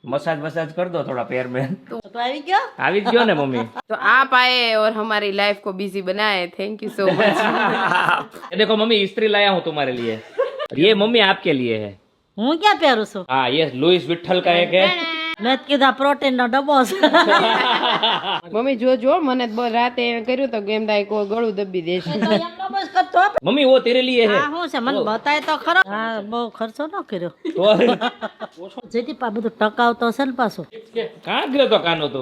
Massage वसाज कर दो थोड़ा पैर में। तो આવી ગયો આવી જ ગયો ને મમ્મી। तो आप आए और हमारी लाइफ को बिजी बनाए, थैंक यू सो मच। ये देखो मम्मी इस्त्री लाया हूँ तुम्हारे लिए। ये मम्मी आपके लिए है। હું ક્યાં પહેરું છું हाँ ये लुइस विठल का एक है। મેં તો કીધા પ્રોટીન નો ડબ્બો છે મમ્મી જો મને રાતે કર્યું તો કેમ થાય કોઈ ગળું દબી દેશે। એમનો બસ કરતો मम्मी वो तेरे लिए है। હા હું છે મને બતાય તો ખરો હા બહુ ખર્ચો ન કર્યો तो જેથી પા બધું ટકાવતો છે ને પાછું कहाँ गयो तो कानो तो?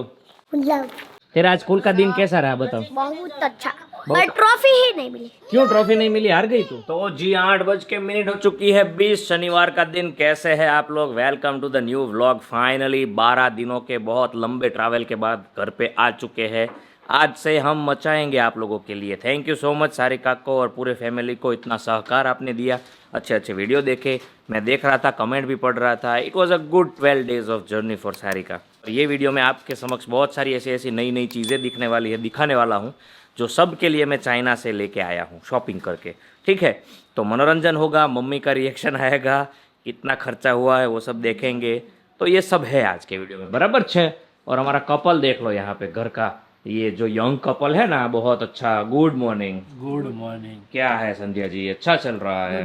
तेरा आज स्कूल का दिन कैसा रहा बताओ? बहुत अच्छा, पर ट्रॉफी ही नहीं मिली। क्यों ट्रॉफी नहीं मिली, हार गई तू? तो जी 8:00 हो चुकी है 20 शनिवार का दिन। कैसे हैं आप लोग? Welcome to the new vlog. Finally 12 दिनों के बहुत लंबे ट्रैवल के बाद घर पे आ चुके हैं। आज से हम मचाएंगे आप लोगों के लिए। Thank you so much Sarika को और पूरे फैमिली को, इतना सहकार आपने दिया। अच्छे अच्छे वीडियो देखे, मैं देख रहा था, कमेंट भी पढ़ रहा था। It was a good 12 days of journey for Sarika. और ये वीडियो में आपके समक्ष बहुत सारी ऐसी ऐसी नई नई चीज़ें दिखने वाली है, दिखाने वाला हूँ, जो सब के लिए मैं चाइना से लेके आया हूँ शॉपिंग करके। ठीक है, तो मनोरंजन होगा, मम्मी का रिएक्शन आएगा, कितना खर्चा हुआ है वो सब देखेंगे। तो ये सब है आज के वीडियो में, बराबर है। और हमारा कपल देख लो यहाँ पे, घर का ये जो यंग कपल है ना, बहुत अच्छा। Good morning. Good morning. क्या है संध्या जी, अच्छा चल रहा है?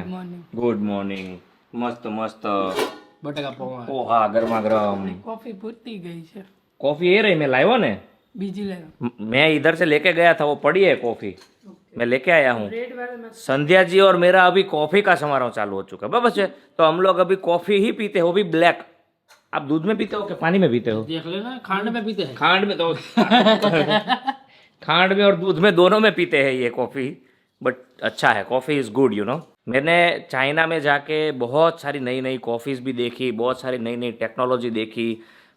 Good morning. मस्त मस्त बटाका पौवा पोहा गरमा गरम। कॉफी पूरी गई है, कॉफी ये रही, मैं लाया ने, बीजी ले मैं इधर से लेके गया था, वो पड़ी है कॉफी, मैं लेके आया हूँ। संध्या जी और मेरा अभी कॉफी का समारोह चालू हो चुका है बस। तो हम लोग अभी कॉफी ही पीते हैं, वो भी ब्लैक। आप दूध में पीते हो कि पानी में पीते हो? देख लेना, खांड में पीते हैं। खांड में तो खांड में और दूध में दोनों में पीते हैं ये कॉफ़ी। बट अच्छा है, coffee is good you know. मैंने चाइना में जाके बहुत सारी नई नई कॉफ़ीज़ भी देखी, बहुत सारी नई नई टेक्नोलॉजी देखी।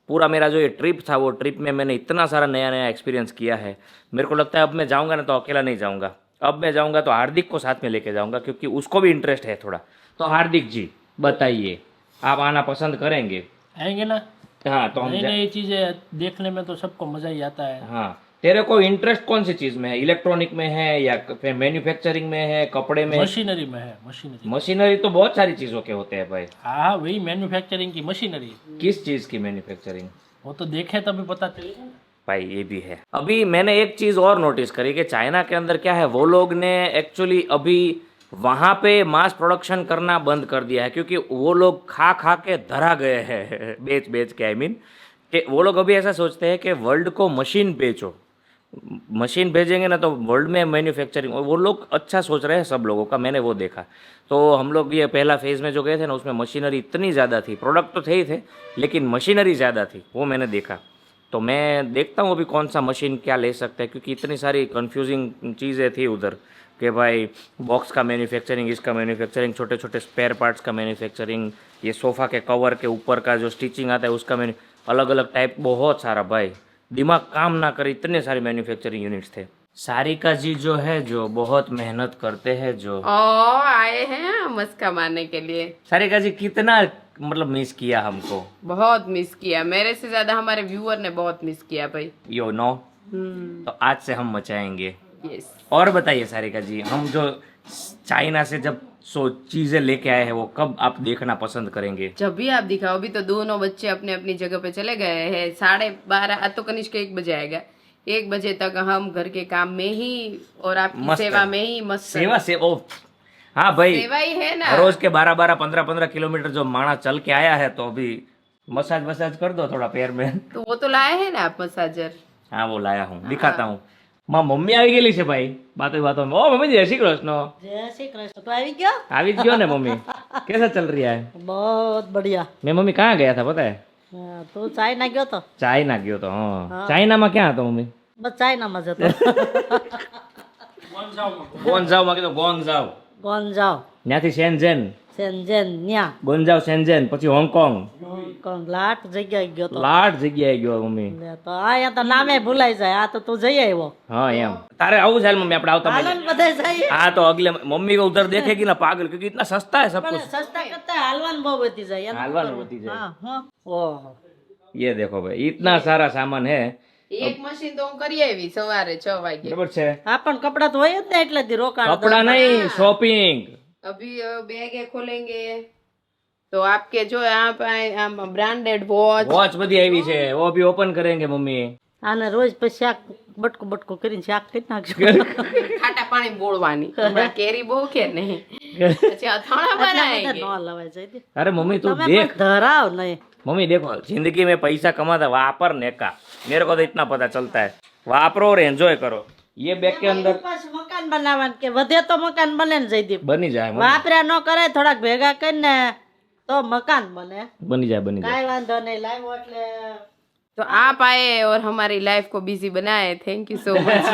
पूरा मेरा जो ये ट्रिप था, वो ट्रिप में मैंने इतना सारा नया नया एक्सपीरियंस किया है। मेरे को लगता है अब मैं जाऊँगा ना तो अकेला नहीं जाऊँगा, अब मैं जाऊँगा तो हार्दिक को साथ में लेके जाऊँगा, क्योंकि उसको भी इंटरेस्ट है थोड़ा। तो हार्दिक जी बताइए, आप आना पसंद करेंगे? आएंगे ना। हाँ तो हम नई नई चीजें देखने में तो सबको मजा ही आता है। हाँ, तेरे को इंटरेस्ट कौन सी चीज में है? इलेक्ट्रॉनिक में है या फिर मैन्युफैक्चरिंग में है, कपड़े में? मशीनरी में है, मशीनरी। मशीनरी तो बहुत सारी चीजों के होते हैं भाई। हाँ वही मैन्युफैक्चरिंग की मशीनरी। किस चीज की मैन्युफैक्चरिंग? वो तो देखे तभी पता चलेगा। भाई ये भी है। अभी मैंने एक चीज और नोटिस करी कि चाइना के अंदर क्या है, वो लोग ने एक्चुअली अभी वहाँ पे मास प्रोडक्शन करना बंद कर दिया है, क्योंकि वो लोग खा खा के धरा गए हैं बेच बेच के। आई मीन कि वो लोग अभी ऐसा सोचते हैं कि वर्ल्ड को मशीन बेचो, मशीन भेजेंगे ना तो वर्ल्ड में मैन्युफैक्चरिंग। वो लोग अच्छा सोच रहे हैं सब लोगों का, मैंने वो देखा। तो हम लोग ये पहला फेज़ में जो गए थे ना, उसमें मशीनरी इतनी ज़्यादा थी, प्रोडक्ट तो थे ही थे लेकिन मशीनरी ज़्यादा थी, वो मैंने देखा। तो मैं देखता हूँ अभी कौन सा मशीन क्या ले सकते हैं, क्योंकि इतनी सारी कन्फ्यूजिंग चीज़ें थी उधर कि भाई बॉक्स का मैन्युफैक्चरिंग, इसका मैन्युफैक्चरिंग, छोटे छोटे स्पेयर पार्ट्स का मैन्युफैक्चरिंग, ये सोफ़ा के कवर के ऊपर का जो स्टिचिंग आता है उसका अलग अलग टाइप, बहुत सारा भाई दिमाग काम ना करे, इतने सारे मैन्युफैक्चरिंग यूनिट्स थे। सारिका जी जो है, जो बहुत मेहनत करते हैं, जो आए हैं मस्का मारने के लिए। सारिका जी कितना मतलब मिस किया हमको, बहुत मिस किया, मेरे से ज्यादा हमारे व्यूअर ने बहुत मिस किया भाई। यो नो। तो आज से हम मचाएंगे। यस। और बताइए सारिका जी, हम जो चाइना से जब चीजें लेके आए हैं, वो कब आप देखना पसंद करेंगे? जब भी आप दिखाओ। अभी तो दोनों बच्चे अपने अपनी जगह पे चले गए हैं। 12:30, आज तो कनिष्क 1 बजे आएगा। 1 बजे तक हम घर के काम में ही और आपकी मस्त सेवा है। में ही मस्त सेवा से ओ हाँ भाई, सेवा ही है ना। रोज के 12-12, 15-15 किलोमीटर जो माणा चल के आया है, तो अभी मसाज वसाज कर दो थोड़ा पैर में। तो वो तो लाए हैं ना आप मसाजर। हाँ वो लाया हूँ, दिखाता हूँ। माँ मम्मी આવી ગયેલી છે ભાઈ, બાતો બાતો में। ओ मम्मी जय श्री कृष्ण। જય શ્રી કૃષ્ણ તો આવી ગયો આવી જ ગયો ને मम्मी। कैसा चल रहा है? बहुत बढ़िया मैं मम्मी कहाँ गया था पता है? હા, તું ચાઇના ગયો તો चाइना गयो तो। हाँ चाइना में क्या હતો मम्मी? બસ ચાઇનામાં જતો ગોંઝાવ માં કીધું, ગોંઝાવ ગોંજાવ ત્યાંથી શેન્ઝેન, સેન્જેન ન્યા ગોંઝાવ શેન્ઝેન, પછી હોંગકોંગ, લાટ જગ્યાએ ગયો તો લાટ જગ્યાએ ગયો મમ્મી। લે તો આયા તો નામે ભૂલાઈ જાય આ તો તું જઈ આવ્યો हाँ एम तारे आવું છે मम्मी, આપણે આવતા હાલો મહિને। ને બધા જઈએ हाँ तो अगले मम्मी को उधर देखेगी ना पागल, क्योंकि इतना सस्ता है सब પણ कुछ। સસ્તા કરતા હાલવાનું બહુ વધી જાય એમ હાલવાનું વધી જાય। હા હા ઓહો ये देखो भाई, इतना सारा सामान है, એક મશીન તો હું કરી આવી સવારે 6 વાગે। बराबर છે। આ પણ કપડા તો હોય જ ને એટલે દી રોકાણ कपड़ा नहीं, शॉपिंग। अभी बैग खोलेंगे, तो आपके जो यहाँ पे ब्रांडेड वॉच वॉच बधी આવી છે वो अभी ओपन करेंगे मम्मी આને રોજ પછી શાક બટકું બટકું કરીને શાક કરી નાખજો ખાટા પાણી બોળવાની હમણાં કેરી બહુ કે નહીં પછી અથાણા બનાય ન લવાય જાય अरे मम्मी तू તમે देख પણ ધરાવ નહીં मम्मी देखो जिंदगी में पैसा कमाता वापरने का मेरे को तो इतना पता चलता है वापरो और एंजॉय करो ये बैग के अंदर પાછું મકાન બનાવવાનું કે વધે તો મકાન બને ને જયદીપ बनी जाए मम्मी, વાપર્યા ન કરે થોડાક ભેગા કરીને તો મકાન બને बनी जाए बनी जाए કાંઈ વાંધો નહીં લાવ્યો એટલે तो आप आए और हमारी लाइफ को बिजी बनाए थैंक यू सो मच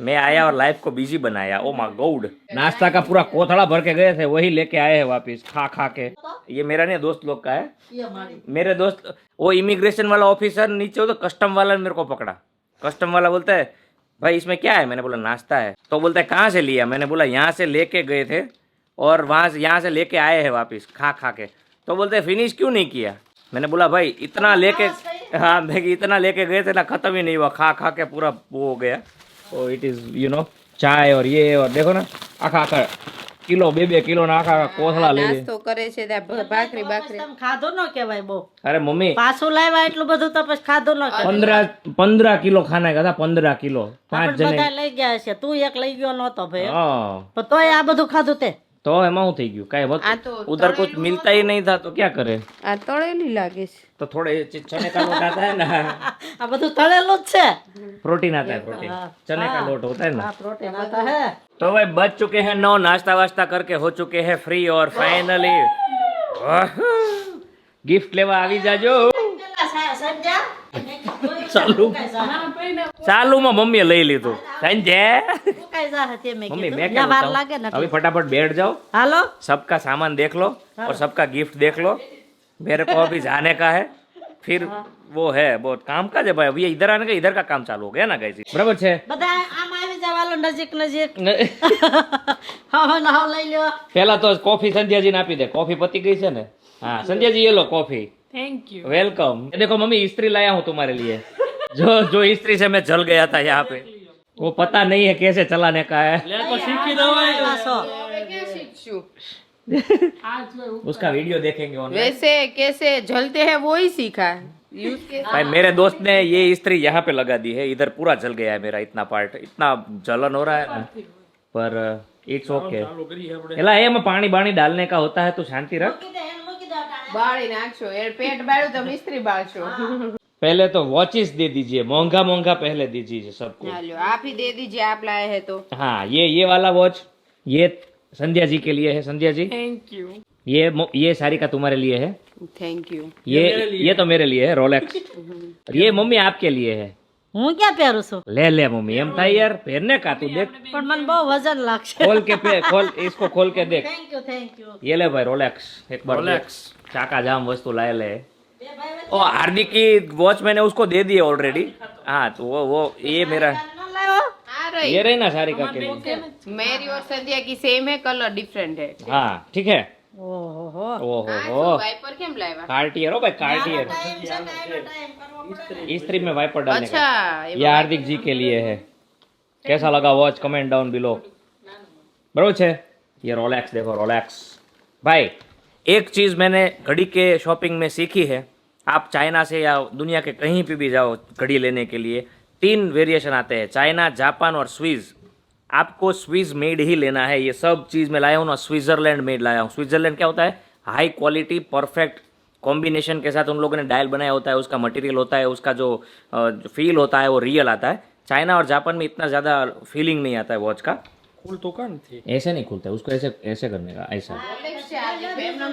मैं आया और लाइफ को बिजी बनाया ओ माय गॉड नाश्ता का पूरा कोथड़ा भर के गए थे वही लेके आए हैं वापस खा खा के ये मेरा नहीं दोस्त लोग का है એ મારી मेरे दोस्त वो इमिग्रेशन वाला ऑफिसर नीचे हो तो कस्टम वाला ने मेरे को पकड़ा कस्टम वाला बोलता है भाई इसमें क्या है मैंने बोला नाश्ता है तो बोलता है कहाँ से लिया मैंने बोला यहाँ से लेके गए थे और वहाँ से यहाँ से लेके आए हैं वापस खा खा के तो बोलते हैं फिनिश क्यों नहीं किया मैंने बोला भाई इतना लेके हाँ देखिए इतना लेके गए थे ना खत्म ही नहीं हुआ खा खा के पूरा वो हो गया तो इट इज यू नो चाय और ये और देखो ना आखा आखा किलो बे किलो ना आखा आखा कोथળા લઈ લે નાસ્તો કરે છે ત્યાં ભાખરી ભાખરી તમે ખાધો ન કહેવાય બહુ अरे मम्मी પાછું લાવ્યા એટલું બધું તો પછી ખાધું ન કહેવાય 15 કિલો खाना का था 15 किलो 5 આપણે जने બધા લઈ ગયા છે તું એક લઈ ગયો નતો ભાઈ हाँ પણ તોય આ બધું ખાધું તે तो एमा હું થઈ ગયું કાંઈ આ તો उधर कुछ मिलता ही नहीं था तो क्या करे આ તળેલી લાગે છે तो थोड़े चने का लोट आता है ना આ બધું તળેલું જ છે प्रोटीन आता है प्रोटीन चने का लोट होता है ना આ પ્રોટીન આતા હે तो भाई बच चुके हैं 9 नाश्ता वास्ता करके हो चुके हैं फ्री और फाइनली गिफ्ट लेवा આવી જાજો ચાલુ ચાલુમાં મમ્મીએ લઈ લીધું સંજય મુકાઈ જાહે તે મેં मम्मी કીધું मैं क्या ત્યાં વાર बोलता લાગે हूँ ને अभी फटाफट बैठ जाओ હાલો सबका सामान देख लो और सबका गिफ्ट देख लो मेरे को अभी जाने का है फिर वो है बहुत काम का है भाई अभी इधर आने का इधर का काम चालू हो गया ना गाइस बराबर है બધા આમ આવી જવાલો નજીક નજીક હા ના લઈ લ્યો पहला तो कॉफी संध्या जी ने आपी दे कॉफी पती गई है ना हाँ संध्या जी ये लो कॉफी થેન્क यू वेलकम ये देखो मम्मी इस्त्री लाया हूँ तुम्हारे लिए जो इस्त्री से मैं जल गया था यहाँ पे वो पता नहीं है कैसे चलाने का है લે તો શીખી દવાય પાછો હવે ક્યાં શીખશું उसका वीडियो देखेंगे ऑनलाइन वैसे कैसे जलते हैं वो ही सीखा यूज के भाई मेरे दोस्त ने ये इस्त्री यहाँ पे लगा दी है इधर पूरा जल गया है मेरा इतना पार्ट इतना जलन हो रहा है ना पर इट्स ओके ચાલુ કરીએ આપણે एला ये में पानी बाणी डालने का होता है तो शांति रख બાળી નાખશો એ પેટ બાળ્યું તો મિસ્ત્રી બાળશો पहले तो वॉचेस दे दीजिए महंगा महंगा पहले दीजिए सबको लो आप ही दे दीजिए आप लाए हैं तो हाँ ये वाला वॉच ये संध्या जी के लिए है संध्या जी थैंक यू ये सारी का तुम्हारे लिए है थैंक यू ये तो मेरे लिए है रोलेक्स और ये मम्मी आपके लिए है હું ક્યાં પહેરું છું ले ले मम्मी एम था यार पहनने का तू देख પણ મને બહુ વજન लागશે खोल के खोल इसको खोल के देख થેન્ક યુ ये ले भाई रोलेक्स एक बार રોલેક્સ चाका जाम वस्तु लाए ले ओ हार्दिक की वॉच मैंने उसको दे दी ऑलरेडी हाँ तो वो ये मेरा ન લાવ્યો आ रही ये रही ना सारिका के लिए मेरी और संध्या की सेम है कलर डिफरेंट है हाँ ठीक है ઓહો હો ओहो हो वाइपर केम लाया कार्टियर हो भाई कार्टियर इस्त्री में वाइपर डालने का अच्छा ये हार्दिक जी के लिए है कैसा लगा वॉच कमेंट डाउन बिलो बरोबर है ये रोलेक्स देखो रोलेक्स भाई एक चीज़ मैंने घड़ी के शॉपिंग में सीखी है आप चाइना से या दुनिया के कहीं पे भी जाओ घड़ी लेने के लिए 3 वेरिएशन आते हैं चाइना जापान और स्विस आपको स्विस मेड ही लेना है ये सब चीज़ मैं लाया हूँ ना स्विट्जरलैंड मेड लाया हूँ स्विट्जरलैंड क्या होता है हाई क्वालिटी परफेक्ट कॉम्बिनेशन के साथ उन लोगों ने डायल बनाया होता है उसका मटेरियल होता है उसका जो फील होता है वो रियल आता है चाइना और जापान में इतना ज़्यादा फीलिंग नहीं आता है वॉच का ફૂલ તો કાં નથી ऐसे नहीं खुलता है उसको ऐसे ऐसे करने का ऐसा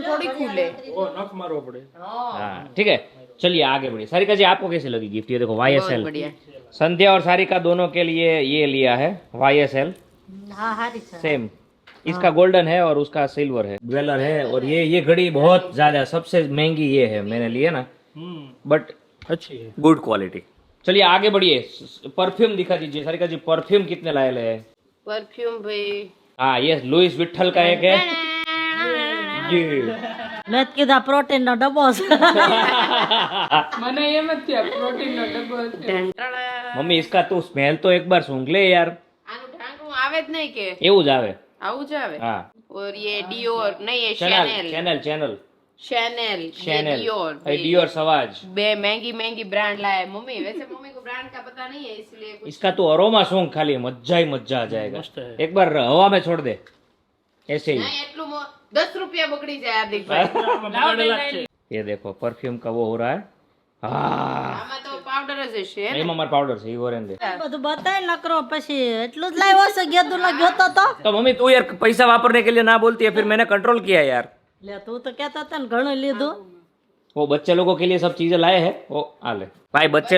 थोड़ी खुले ઓ નખ મારવો પડે हाँ ठीक है चलिए आगे बढ़िए सारिका जी आपको कैसी लगी गिफ्ट ये देखो YSL बढ़िया संध्या और सारिका दोनों के लिए ये लिया है YSL હા હારી છે सेम इसका गोल्डन है और उसका सिल्वर है ज्वेलर है और ये घड़ी बहुत ज्यादा सबसे महंगी ये है मैंने लिया ना बट अच्छी है गुड क्वालिटी चलिए आगे बढ़िए परफ्यूम दिखा दीजिए सारिका जी परफ्यूम कितने लाए ले परफ्यूम भाई हाँ ये लुइस विठल का एक है ये મેં જ કીધા પ્રોટીન નો ડબ્બો છે મને એમ જ થયા પ્રોટીન નો ડબ્બો मम्मी इसका तू स्मेल तो एक बार सूंघ ले यार આનું ઢાંકણું આવે જ નહીં કે એવું જ આવે આવું જ આવે હા और ये डियोर नहीं ये चैनल शैनेल चैनल चैनल शैनेल ये चैनल डियोर डियोर सवाज बे महंगी महंगी ब्रांड लाए मम्मी वैसे मम्मी को ब्रांड का पता नहीं है इसलिए कुछ इसका तो अरोमा सॉन्ग खाली मजा ही मजा आ जाएगा मस्त है। एक बार हवा में छोड़ दे ऐसे ही नहीं એટલું 10 रुपया बगड़ी जाए हार्दिक भाई ये देखो परफ्यूम का वो हो रहा है हाँ આમાં તો પાવડર જ હશે હે ને? એમાં મારા પાવડર છે ઈ ઓરેન્જ બધું બતાય નકરો પછી એટલું જ લાવ્યો હશે ગેદુ ના ગયો તો तो मम्मी तू यार पैसा वापरने के लिए ना बोलती है फिर मैंने कंट्रोल किया यार લે તું તો કહેતા હતા ને ઘણું લીધું वो बच्चे लोगों के लिए सब चीजें लाए हैं वो आ ले भाई बच्चे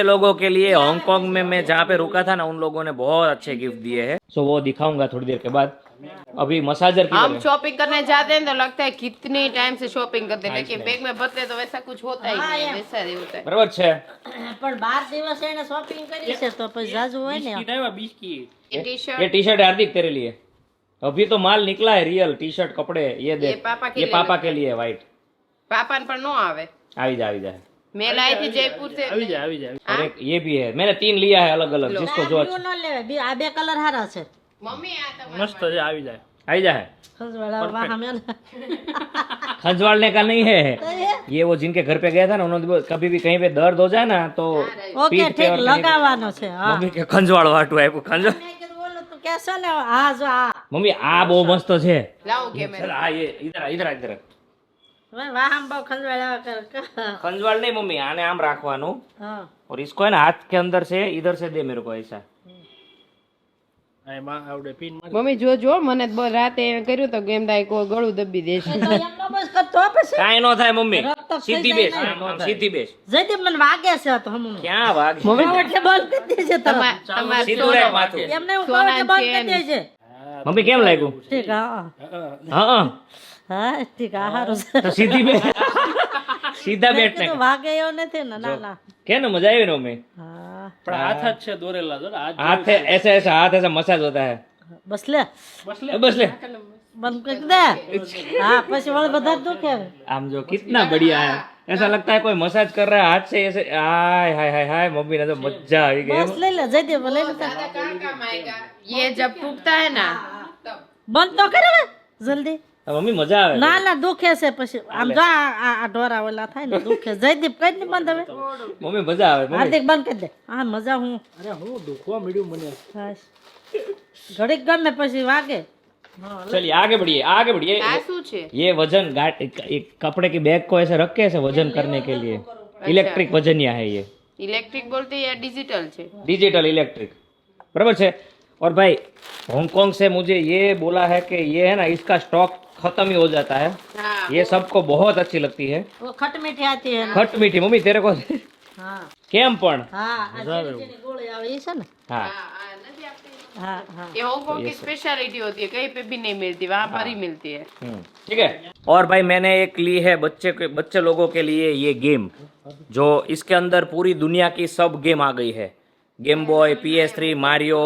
लोगों के लिए हांगकांग में मैं जहाँ पे रुका था ना उन लोगों ने बहुत अच्छे गिफ्ट दिए हैं सो वो दिखाऊंगा थोड़ी देर के बाद अभी मसाजर की हम शॉपिंग करने जाते हैं तो लगता है कितने टाइम से शॉपिंग करते हैं लेकिन बैग में भरते तो वैसा कुछ होता ही नहीं है वैसा ही होता है बराबर છે પણ 12 દિવસ એને શોપિંગ કરી છે તો પછી જાજુ હોય ને बिस्किट है बिस्किट ये टी शर्ट ये टी शर्ट है हार्दिक तेरे लिए अभी तो माल निकला है रियल टी शर्ट कपड़े ये देख ये पापा के ये लिए पापा के लिए व्हाइट पापा पर नो आवे આવી જાય मैं लाई थी जयपुर से अभी जाए और एक ये भी है मैंने 3 लिया है अलग अलग जिसको जो બ્લુ ન લેવાય આ બે કલર હારા છે मम्मी आता मस्त है આવી જાય आई जाए ખંજવાળા વાહ મેં खंजवालने का नहीं है ये वो जिनके घर पे गया था ना उन्होंने कभी भी कहीं पे दर्द हो जाए ना तो ઓકે पीठ पे ઠીક और कहीं पे- લગાવવાનો છે હા मम्मी के खंजवाल वाटू है खंजवाल મેં કીધું બોલો તું કહેશો ને હા જો આ मम्मी आ बહુ मस्त છે लाओ के चल आ ये इधर વાહ આમ બહુ ખંજવાળા કર खंजवाल नहीं मम्मी आने आम रखवानो હા और इसको है ना हाथ के अंदर से इधर से दे मेरे को ऐसा એમાં આવડે પિન મારી મમ્મી જો મને રાતે કર્યું તો ગેમ દાઈ કો ગળું દબી દેશે તો એમનો બસ કરતો પછી કાઈ નો થાય મમ્મી રક્ત થઈ સીધી જાય બેસ ને. આમ સીધી બેસ જયદીપ મને વાગે છે તો હમ ક્યાં વાગે એટલે બંધ કરી દેજે તરત તમાર સીધું રાખ માથું એમને હું કહું એટલે બંધ કરી દેજે મમ્મી કેમ લાગ્યું ઠીક હા હા હા ઠીક હા હારું છે તો સીધી બેસ સીધા બેઠ ને કીધું વાગે એવો નથી ને ના ના क्या ना मजा आई ना मम्मी હા પણ હાથ જ છે દોરેલા જો હાથ हाथ है ऐसा ऐसा हाथ ऐसा मसाज होता है બસ લે બસ લે बस ले બંધ કરી દે હા પછી વળી બધા જ દુખે आम जो कितना बढ़िया है ऐसा लगता है कोई मसाज कर रहा है हाथ से ऐसे हाय हाय हाय हाय मम्मी ने तो मजा आ गई બસ લઈ લે જયદીપ લઈ લે कहाँ काम आएगा ये जब टूटता है ना तब બંધ તો કરે હવે જલ્દી अब मम्मी मजा आवे ના ના દુખે છે પછી આમ જો આ ઢોરા ઓલા થાય ને દુખે જયદીપ કઈ નહીં બંધ હવે मम्मी मजा आवे मम्मी હાર્દિક બંધ કરી દે હા મજા હું અરે હું દુખવા મળ્યું મને બસ ઘડીક ગમે પછી વાગે चलिए आगे बढ़िए આ શું છે ये वजन एक कपड़े की बैग को ऐसे रख के ऐसे वजन करने के लिए इलेक्ट्रिक वजनिया है ये इलेक्ट्रिक बोलते या डिजिटल છે डिजिटल इलेक्ट्रिक बराबर है और भाई हांगकांग से मुझे ये बोला है कि ये है ना इसका स्टॉक खत्म ही हो जाता है हाँ ये सबको बहुत अच्छी लगती है वो खट मीठी आती है ना खट मीठी मम्मी तेरे को हाँ केम पण हाँ આ જેની જેની ગોળી આવે એ છે ને हाँ हाँ, नहीं आपके हाँ हाँ ये हांगकांग की स्पेशलिटी होती है कहीं पे भी नहीं मिलती वहाँ पर ही मिलती है ठीक है और भाई मैंने एक ली है बच्चे लोगों के लिए ये गेम जो इसके अंदर पूरी दुनिया की सब गेम आ गई है गेम बॉय PS3 मारियो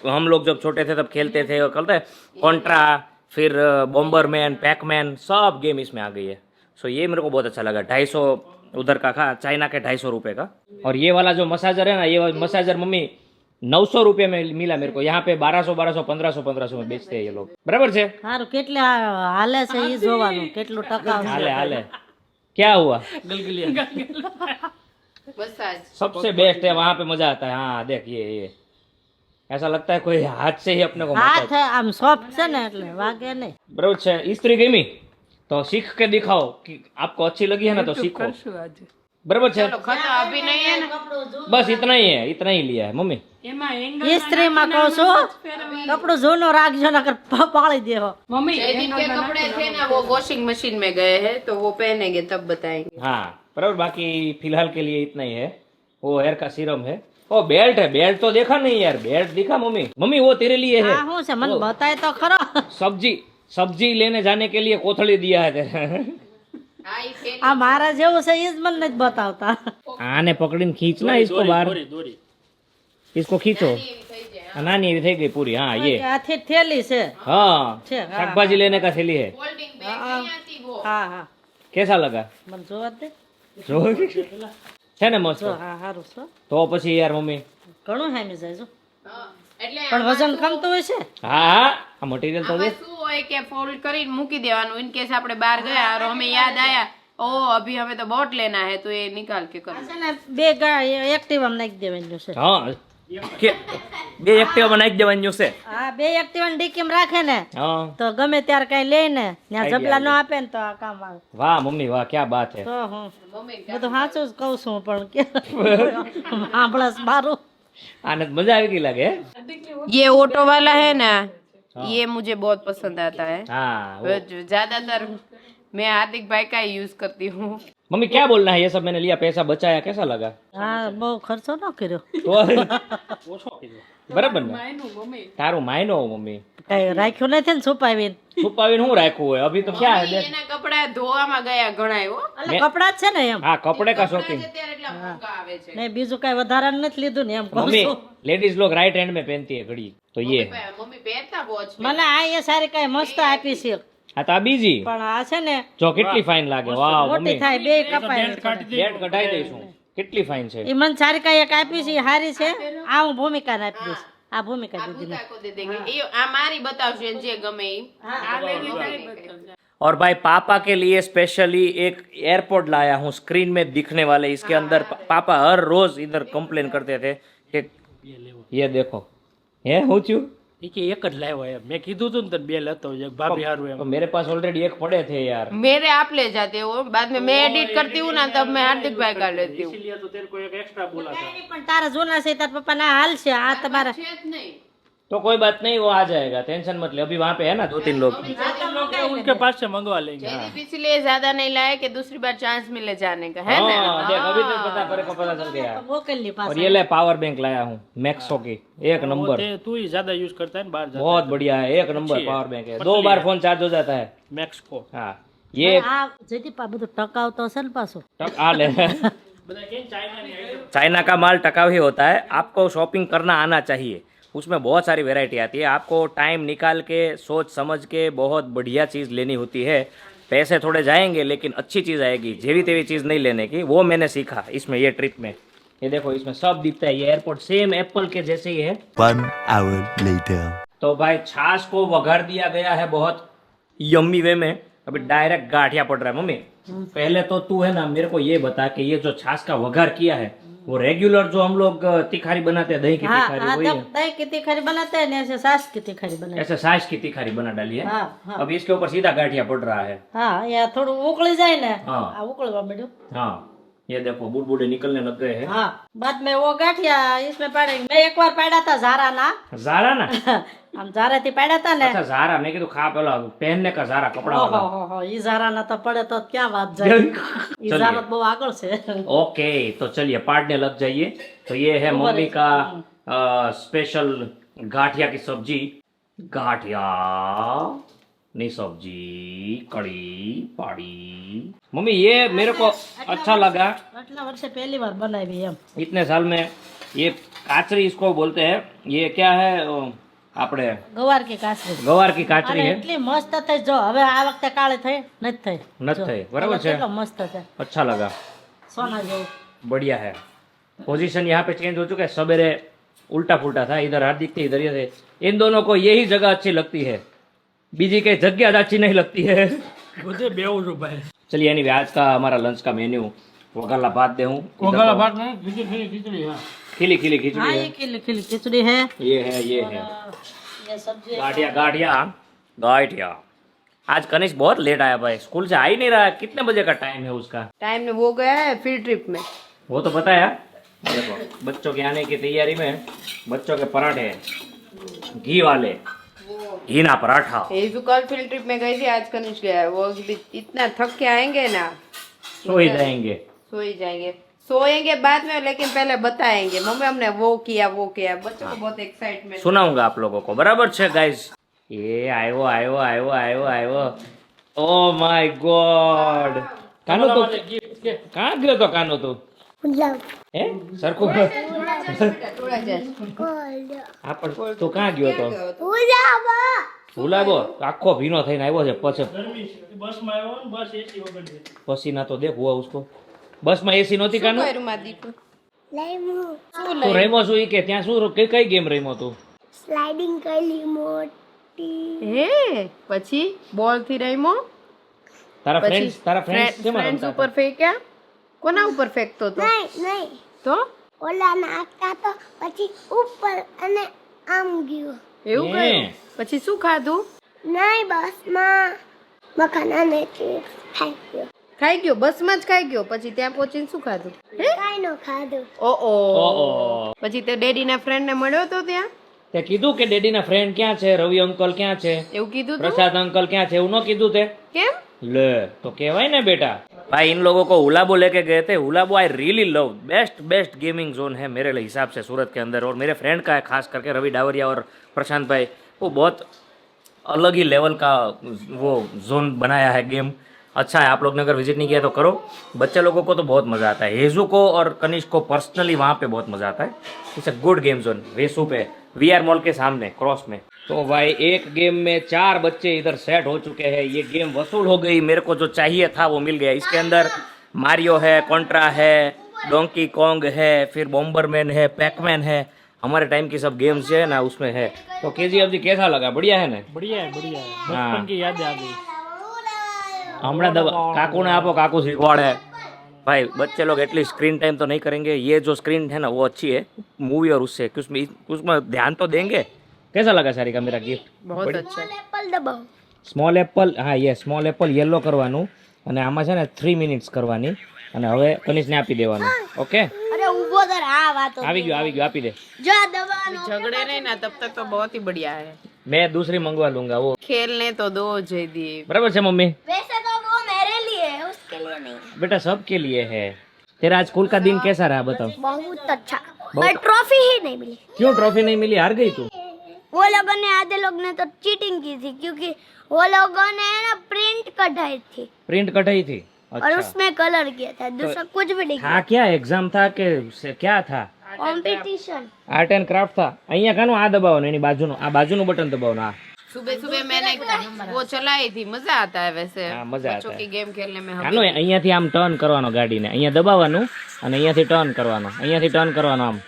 हम लोग जब छोटे थे तब खेलते थे और खेलते कॉन्ट्रा फिर बॉम्बरमैन पैकमैन सब गेम इसमें आ गई है सो ये मेरे को बहुत अच्छा लगा 250 उधर का था चाइना के 250 रुपये का और ये वाला जो मसाजर है ना ये मसाजर मम्मी 900 रुपये में मिला मेरे को यहाँ पे 1200 1500 में बेचते हैं ये लोग बराबर છે સારું કેટલે હાલે છે એ જોવાનું કેટલું ટકાવ છે हाले हाले क्या हुआ बस आज सबसे बेस्ट है वहां पे मजा आता है हाँ देख ये ऐसा लगता है कोई हाथ से ही अपने को હાથ मसाज આમ સોફ્ટ છે ને એટલે વાગે નહીં बराबर છે इस्त्री गमी तो सीख के दिखाओ कि आपको अच्छी लगी है ना तो सीखो बराबर છે चलो खत्म अभी नहीं है ना बस इतना ही लिया है मम्मी ઇસ્ત્રીમાં કહું છું કપડું જૂનું રાખજો નકર પાળી દેવો जयदीप के कपड़े थे ना वो वॉशिंग मशीन में गए हैं तो वो पहनेंगे तब बताएंगे हाँ बराबर बाकी फिलहाल के लिए इतना ही है वो हेयर का सीरम है ओ बेल्ट है बेल्ट तो देखा नहीं यार बेल्ट दिखा मम्मी मम्मी वो तेरे लिए है આ શું છે મને બતાય તો ખરો सब्जी लेने जाने के लिए कोथड़ी दिया है तेरे हाँ ये पहन આ મારા જેવું છે એ જ મને નથી બતાવતા आने पकड़ीने खींचना इसको बाहर દોરી इसको खींचो नानी एवी થઈ ગઈ પૂરી हाँ ये આથી થેલી છે हाँ છે, हाँ, શાકભાજી लेने का थैली है फोल्डिंग बैग नहीं आती वो હા હા कैसा लगा મને જોવા દે જો છે ને મસ્ત જો હા સારું છે તો પછી यार मम्मी ઘણું હામી જાય જો हाँ, એટલે પણ વજન કમતું હોય છે हाँ हाँ આ મટીરિયલ તો આમાં દે શું હોય કે ફોલ્ડ કરીને મૂકી દેવાનું ઇન કેસ આપણે બહાર ગયા और हमें याद आया ओ अभी हमें तो बोट लेना है तो ये निकाल के कर છે ને બે એક્ટિવામાં નાખી દેવાનું છે હા કે બે એક્ટિવા બનાવી દેવાનું છે હા બે એક્ટિવાને ડીકીમ રાખે ને હા તો ગમે ત્યારે કઈ લે ને ત્યાં જબલા ન આપે ને તો આ કામ આવે વાહ મમ્મી વાહ ક્યાં બાત હે તો હું બધું સાચું જ કહું છું પણ કે સાંભળસ મારું આને મજા આવી ગઈ લાગે હે? ये ऑटो वाला है ना ये मुझे बहुत पसंद आता है हाँ ज्यादातर मैं हार्दिक भाई का ही यूज करती हूँ मम्मी क्या बोलना है ये सब मैंने लिया पैसा बचाया कैसा लगा હા બહુ ખર્ચો ન કર્યો तो બરાબર ને તારું માયનો મમ્મી કઈ રાખ્યું નથી ને છુપાવીને છુપાવીને હું રાખ્યું હોય અભી તો ક્યાં હે દેખ એના કપડા ધોવામાં ગયા ઘણા હો એટલે કપડા જ છે ને એમ हाँ कपड़े का शॉपिंग અત્યારે એટલા મોંઘા આવે છે ને બીજું કઈ વધારાનું નથી લીધું ને એમ કહું मम्मी છું लेडीज लोग राइट हैंड में पहनती है घड़ी तो ये है મમ્મી પહેરતા બહુ છે મને આ એ સારી કઈ મસ્ત આપી છે हाँ तो आ बीजी પણ આ છે ને જો કેટલી ફાઇન લાગે વાહ મોટી મમ્મી થાય બે કપાય ડેટ કઢાઈ દઈશું કેટલી ફાઇન છે એ મને સારી કઈ એક આપી છે એ હારી છે આ હું ભૂમિકા ને આપી દઈશ આ ભૂમિકા દીધી ને को दे देंगे ये આ મારી બતાવજો એને જે ગમે ઈ આ और भाई पापा के लिए स्पेशली एक एयरपोर्ट लाया हूँ स्क्रीन में दिखने वाले इसके अंदर पापा हर रोज इधर कंप्लेन करते थे कि ये देखो ये હું છું એ કે એક જ લાવ્યો એમ મેં કીધું તું ને તને બે લેતો આવજે, ભાભી હારું એમ. तो मेरे पास ऑलरेडी एक पड़े थे यार मेरे आप ले जाते हो बाद में मैं एडिट करती हूँ ना तब मैं हार्दिक भाई का लेती हूँ इसीलिए तो तेरे को एक एक्स्ट्रा बोला था. પણ તારા જૂના છે તારા પપ્પા ના હાલ છે આ તમારા છે જ નહીં तो कोई बात नहीं वो आ जाएगा टेंशन मत ले अभी वहाँ पे है ना 2-3 लोग उनके पास से मंगवा लेंगे. इसलिए ज्यादा नहीं लाए कि दूसरी बार चांस मिले जाने का है ना हाँ देख अभी तो पता मेरे को पता चल गया મોકલી और પાછા ये ले पावर बैंक लाया हूँ मैक्सो की एक वो नंबर तू ही ज्यादा यूज करता है ना बाहर जाता बहुत बढ़िया है एक नंबर पावर बैंक है 2 बार फोन चार्ज हो जाता है है मैक्स को. हाँ ये આ જયદીપ આ બધું ટકાવતો હશે ને પાછું आ ले બધા કે ચાઇના ની આઈટમ चाइना का माल टकाऊ ही होता है आपको शॉपिंग करना आना चाहिए उसमें बहुत सारी वैरायटी आती है आपको टाइम निकाल के सोच समझ के बहुत बढ़िया चीज़ लेनी होती है पैसे थोड़े जाएंगे लेकिन अच्छी चीज़ आएगी जेवी तेवी चीज़ नहीं लेने की वो मैंने सीखा इसमें ये ट्रिप में ये देखो इसमें सब दिखता है ये एयरपोर्ट सेम एप्पल के जैसे ही है 1 hour later. तो भाई छाछ को वघार दिया गया है बहुत यम्मी वे में अभी डायरेक्ट गाठिया पड़ रहा है मम्मी पहले तो तू है ना मेरे को ये बता कि ये जो छाछ का वघार किया है वो रेगुलर जो हम लोग तिखारी बनाते हैं दही की हाँ तिखारी हाँ वही है दही की तिखारी बनाते हैं ना ऐसे सास की तिखारी बनाते ऐसे सास की तिखारी बना डाली है हाँ हाँ अब इसके ऊपर सीधा गाठिया पड़ रहा है हाँ या थोड़ું ઉકળી જાય ને हाँ આ ઉકળવા માંડ્યું हाँ ये देखो बुड़बुड़े निकलने लग गए हैं हाँ बाद में वो गाठिया इसमें पाड़ेंगे मैं एक बार पाड़ा था जारा ना जारा ना हम जारा थी पाड़ा था ने अच्छा जारा मैं कीधું खा पेला पहनने का जारा कपड़ा वाला ઓહો ઈ જારા ના તો પડે તો ક્યાં વાત જાય ઈ चलिए। જારા બહુ આગળ છે ओके तो चलिए पाटने लग जाइए तो ये है मम्मी का स्पेशल गाठिया की सब्जी गाठिया नहीं सब्जी कड़ी पाड़ी मम्मी ये मेरे को अच्छा लगा આટલા વર્ષે પહેલી વાર બનાવી એમ इतने साल में ये काचरी इसको बोलते हैं ये क्या है આપણે ગવાર की કાસરી ગવાર की કાચરી અને है એટલી મસ્ત થઈ જો હવે આ વખતે કાળી થઈ નથી થઈ નથી થઈ બરાબર છે કેટલો મસ્ત છે अच्छा लगा સોના જેવું बढ़िया है पोजीशन यहाँ पे चेंज हो चुका है सवेरे उल्टा फुल्टा था इधर हार्दिक थे इधर ये थे इन दोनों को यही जगह अच्छी लगती है बीजी के जगह अच्छी नहीं लगती है બધે બેવું છું ભાઈ. चलिए एनीवे आज का हमारा लंच का मेन्यू वगाला भात दे हूँ કોંગાળા ભાત ને ખીચડી હા. खिली खिली खिचड़ी हाँ है ये खिली खिली खिचड़ी है ये है ये सब्जी गाठिया गाठिया गाठिया आज कनिष्क बहुत लेट आया भाई स्कूल से आ ही नहीं रहा कितने बजे का टाइम है उसका टाइम में वो गया है फील्ड ट्रिप में वो तो पता है देखो बच्चों के आने की तैयारी में बच्चों के पराठे घी वाले घी ना पराठा ये जो कल फील्ड ट्रिप में गई थी आज कनिष्क गया है वो भी इतना थक के आएंगे ना सो ही जाएंगे सो ही जाएंगे सोएंगे बाद में लेकिन पहले बताएंगे मम्मी हमने वो किया बच्चों को बहुत एक्साइटमेंट सुनाऊंगा आप लोगों को बराबर છે गाइस ये आयो आयो आयो आयो आयो ओ माय गॉड कानो तो कहाँ गयो तो कानो तो ए सरखो थोड़ा जस्ट આ પણ તો કहाँ ગયો તો ભૂલાબો આખો ભીનો થઈને આવ્યો છે પછી ગરમી છે. બસમાં આવ્યો ને બસ એસી વગર છે. પસીના તો દેખ હુઆ ઉસકો બસમાં એસી નહોતી કાનો કર્યું માં દીકુ શું તું રમ્યો છું ઈ કે ત્યાં શું કઈ કઈ ગેમ રમ્યો તું સ્લાઇડિંગ કરી રિમોટ માટી હે પછી બોલ થી રમ્યો તારા પછી ફ્રેન્ડ્સ કેમ ફ્રેન્ડ્સ રમતા ઉપર ફેંક્યા કોના ઉપર ફેંકતો તો નહીં તો ઓલા નાખતા તો પછી ઉપર અને આમ ગયું એવું હે. કર્યું પછી શું ખાધું નહીં બસમાં મખાના ને ચિપ્સ ખાઈ ગયો ખાઈ ગયો બસમાં જ ખાઈ ગયો પછી ત્યાં પહોંચીને શું ખાધું કાંઈ નો ખાધું ઓઓ પછી તે ડેડી ના ફ્રેન્ડ ને મળ્યો તો ત્યાં તે કીધું કે ડેડી ના ફ્રેન્ડ ક્યાં છે, રવિ અંકલ ક્યાં છે, એવું કીધું તું प्रसाद अंकल क्या थे, उन्होंने कीधु थे કેમ ले तो कहवाय ना बेटा भाई इन लोगों को हुलाबो लेके गए थे। हुलाबो I really love best gaming zone है मेरे हिसाब से सूरत के अंदर, और मेरे फ्रेंड का है खास करके रवि डावरिया और प्रशांत भाई, वो बहुत अलग ही लेवल का वो जोन बनाया है गेम। अच्छा है, आप लोग ने अगर विजिट नहीं किया तो करो, बच्चे लोगों को तो बहुत मज़ा आता है। हेजू को और कनिष्क को पर्सनली वहाँ पे बहुत मज़ा आता है। It's a good game zone, Vesu पे VR मॉल के सामने क्रॉस में। तो भाई एक गेम में 4 बच्चे इधर सेट हो चुके हैं, ये गेम वसूल हो गई, मेरे को जो चाहिए था वो मिल गया। इसके अंदर मारियो है, कॉन्ट्रा है, डोंकी कॉन्ग है, फिर बॉम्बरमैन है, पैकमैन है, हमारे टाइम की सब गेम्स जो है ना उसमें है। तो KGF जी कैसा लगा, बढ़िया है ना? बढ़िया है हाँ। बचपन की यादें आ गई। हमारा काकू ने आपको काकू सिखवाड़े भाई, बच्चे लोग एटलीस्ट स्क्रीन टाइम तो नहीं करेंगे, ये जो स्क्रीन है ना वो अच्छी है मूवी और उससे उसमें ध्यान तो देंगे। कैसा लगा सारिका मेरा गिफ्ट? बहुत अच्छा એપલ દબાવો સ્મોલ એપલ, હા યે સ્મોલ એપલ યલો કરવાનું અને આમાં છે ને 3 મિનિટ્સ કરવાની અને હવે કનિષ્કને આપી દેવાનું. ઓકે અરે ઊભો કર આ વાતો આવી ગયો આપી દે. જો આ દબાવાનો झगड़े नहीं ना तब तक तो बहुत ही बढ़िया है। मैं दूसरी मंगवा लूंगा वो, खेलने तो दो जयदीप। बराबर છે मम्मी? वैसे तो वो मेरे लिए है उसके लिए नहीं बेटा सबके लिए है। तेरा आज स्कूल का दिन कैसा रहा बताओ? बहुत अच्छा पर ट्रॉफी ही नहीं मिली। क्यों ट्रॉफी नहीं मिली, हार गई तू? वो लोगों ने आधे लोग ने तो चीटिंग की थी क्योंकि वो लोगों ने ना प्रिंट कढ़ाई थी प्रिंट कटाई थी? और अच्छा उसमें कलर किया था, दूसरा कुछ भी नहीं था क्या, एग्जाम था કે क्या था? कॉम्पिटिशन। आर्ट एंड क्राफ्ट था। અહીંયા કાનું આ દબાવવાનું, એની બાજુનું આ બાજુનું બટન દબાવવાનું। આ सुबह सुबह मैंने वो चलाई थी, मजा आता है वैसे हाँ, मजा आता बच्चों है। की गेम खेलने में। કાનો અહીંયાથી આમ ટર્ન કરવાનો ગાડીને, અહીંયા દબાવવાનું અને અહીંયાથી ટર્ન કરવાનો, અહીંયાથી ટર્ન કરવાનો આમ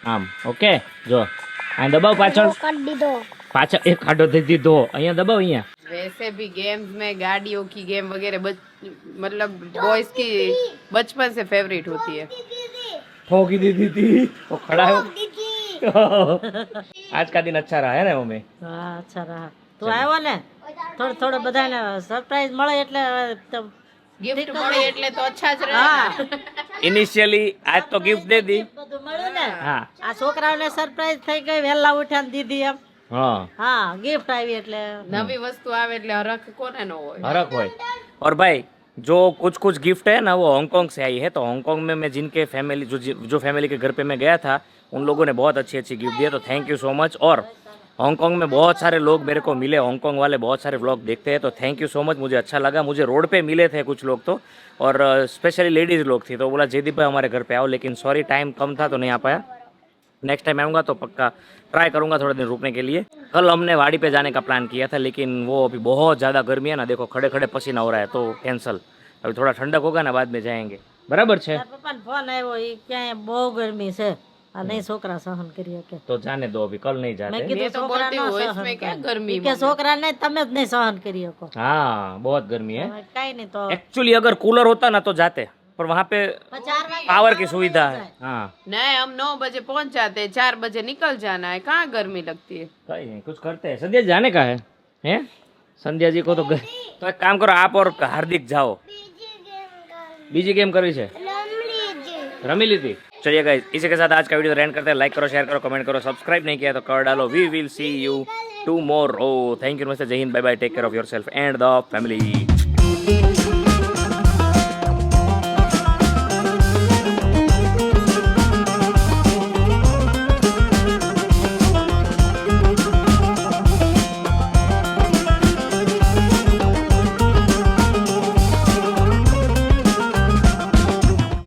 આમ। ઓકે જો આ દબાવ પાછળ कर दी दो પાછળ એક ખાડો દઈ દીધો, અહીંયા દબાવ અહીંયા। वैसे भी गेम्स में गाड़ियों की गेम वगैरह मतलब बॉयज की बचपन से फेवरेट होती है। ठोकी दी थी वो खड़ा है। आज का दिन अच्छा रहा है ना मम्मी? હા અચ્છા રહા તું આવ્યો ને થોડો બધાને સરપ્રાઈઝ મળે એટલે તો गिफ्ट મળે એટલે તો अच्छा જ રહે। હા इनिशियली आज तो गिफ्ट दे दी। બધું મળ્યું ને हाँ આ છોકરાઓને સરપ્રાઈઝ થઈ ગઈ વહેલા ઉઠ્યા ને દીધી એમ हाँ હા ગિફ્ટ આવી એટલે નવી વસ્તુ આવે એટલે હરખ કોને ન હોય। फर्क हो। और भाई जो कुछ गिफ्ट है ना वो हांगकांग से आई है। तो हांगकांग में मैं जिनके फैमिली जो फैमिली के घर पे मैं गया था उन लोगों ने बहुत अच्छी गिफ्ट दिया, तो थैंक यू सो मच। और हांगकांग में बहुत सारे लोग मेरे को मिले, हांगकांग वाले बहुत सारे व्लॉग देखते हैं, तो थैंक यू सो मच, मुझे अच्छा लगा। मुझे रोड पे मिले थे कुछ लोग तो, और स्पेशली लेडीज़ लोग थी, तो बोला जयदीप भाई हमारे घर पे आओ, लेकिन सॉरी टाइम कम था तो नहीं आ पाया। नेक्स्ट टाइम आऊँगा तो पक्का ट्राई करूँगा थोड़ा दिन रुकने के लिए। कल हमने वाड़ी पे जाने का प्लान किया था, लेकिन वो अभी बहुत ज़्यादा गर्मी है ना, देखो खड़े खड़े पसीना हो रहा है, तो कैंसल। अभी थोड़ा ठंडक होगा ना बाद में जाएंगे, बराबर છે? પપ્પાનો ફોન આવ્યો એ ક્યાંય બહુ ગરમી છે આ નહીં છોકરા સહન કરી શકે तो जाने दो, अभी कल नहीं મેં जाते। કીધું मैं तो છોકરા बोलती ન हूँ સહन इसमें क्या કરે. गर्मी ઈ કે છોકરા ને તમે જ નહીં સહન કરી શકો हाँ बहुत गर्मी है હવે કાંઈ નહીં તો एक्चुअली। अगर कूलर होता ना तो जाते, पर वहाँ पे 4 વાગે पावर की सुविधा है। हाँ नहीं हम 9 बजे पहुंच जाते हैं, 4 बजे निकल जाना है, कहाँ गर्मी लगती है। कहीं नहीं, कुछ करते हैं। संध्या जाने का है हैं? संध्या जी को तो तो एक काम करो, आप और हार्दिक जाओ। बीजी गेम करवी है, रमी ली थी। चलिए गाइस, इसी के साथ आज का वीडियो एंड करते हैं। लाइक करो, शेयर करो, कमेंट करो, सब्सक्राइब नहीं किया तो कर डालो। We will see you tomorrow. Thank you, नमस्ते, जय हिंद, bye bye, take care of yourself and the family.